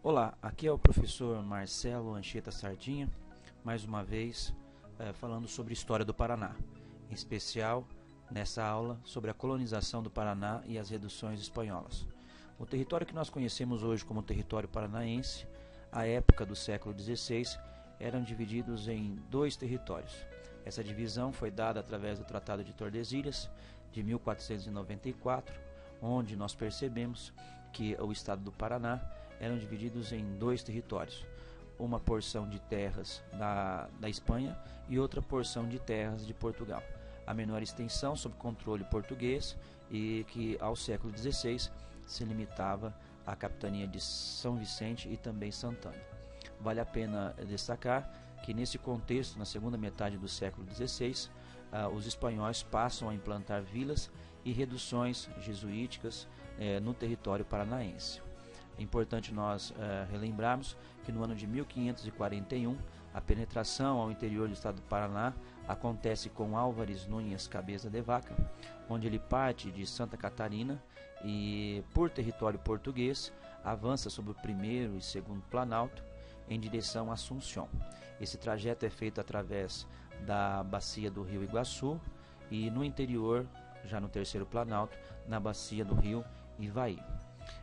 Olá, aqui é o professor Marcelo Anchieta Sardinha, mais uma vez falando sobre história do Paraná, em especial nessa aula sobre a colonização do Paraná e as reduções espanholas. O território que nós conhecemos hoje como território paranaense, à época do século XVI, eram divididos em dois territórios. Essa divisão foi dada através do Tratado de Tordesilhas, de 1494, onde nós percebemos que o estado do Paraná eram divididos em dois territórios, uma porção de terras da Espanha e outra porção de terras de Portugal. A menor extensão sob controle português e que ao século XVI se limitava à capitania de São Vicente e também Santana. Vale a pena destacar que nesse contexto, na segunda metade do século XVI, os espanhóis passam a implantar vilas e reduções jesuíticas no território paranaense. É importante nós relembrarmos que no ano de 1541 a penetração ao interior do estado do Paraná acontece com Álvares Nunes Cabeça de Vaca, onde ele parte de Santa Catarina e, por território português, avança sobre o primeiro e segundo Planalto em direção a Assunção. Esse trajeto é feito através da bacia do rio Iguaçu e no interior, já no terceiro Planalto, na bacia do rio Ivaí.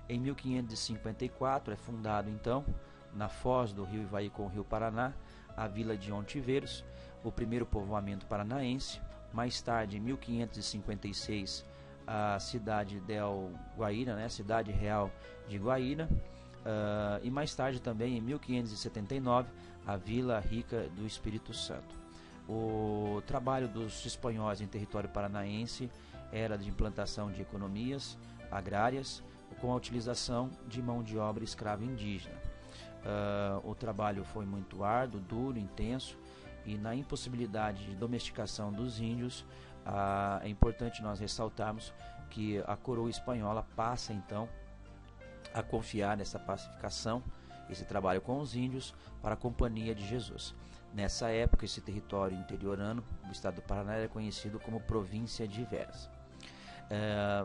Em 1554 é fundado então, na foz do rio Ivaí com o rio Paraná, a vila de Ontiveiros, o primeiro povoamento paranaense. Mais tarde, em 1556, a cidade del Guaíra, a cidade real de Guaíra, e mais tarde também, em 1579, a Vila Rica do Espírito Santo. O trabalho dos espanhóis em território paranaense era de implantação de economias agrárias, com a utilização de mão de obra escrava indígena. O trabalho foi muito árduo, duro, intenso, e na impossibilidade de domesticação dos índios, é importante nós ressaltarmos que a coroa espanhola passa então a confiar nessa pacificação, esse trabalho com os índios, para a Companhia de Jesus. Nessa época, esse território interiorano do estado do Paraná era conhecido como Província de Veras.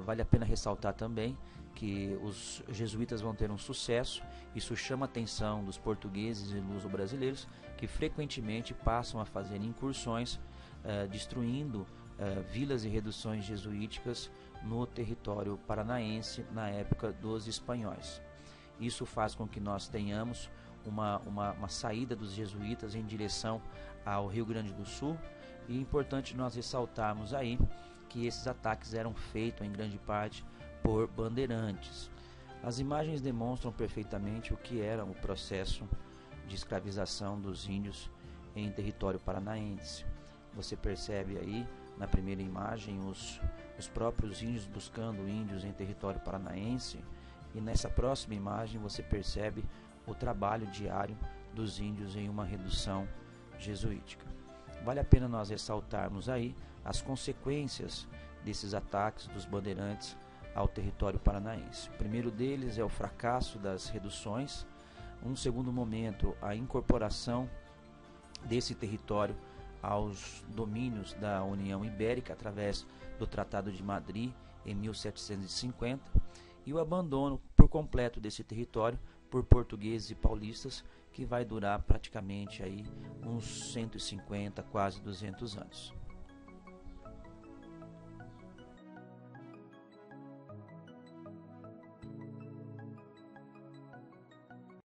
Vale a pena ressaltar também que os jesuítas vão ter um sucesso. Isso chama a atenção dos portugueses e luso-brasileiros, que frequentemente passam a fazer incursões, destruindo vilas e reduções jesuíticas no território paranaense na época dos espanhóis. Isso faz com que nós tenhamos uma saída dos jesuítas em direção ao Rio Grande do Sul, e é importante nós ressaltarmos aí que esses ataques eram feitos em grande parte por bandeirantes. As imagens demonstram perfeitamente o que era o processo de escravização dos índios em território paranaense. Você percebe aí na primeira imagem os próprios índios buscando índios em território paranaense, e nessa próxima imagem você percebe o trabalho diário dos índios em uma redução jesuítica. Vale a pena nós ressaltarmos aí as consequências desses ataques dos bandeirantes ao território paranaense. O primeiro deles é o fracasso das reduções. Um segundo momento, a incorporação desse território aos domínios da União Ibérica através do Tratado de Madrid em 1750, e o abandono por completo desse território por portugueses e paulistas, que vai durar praticamente aí uns 150, quase 200 anos.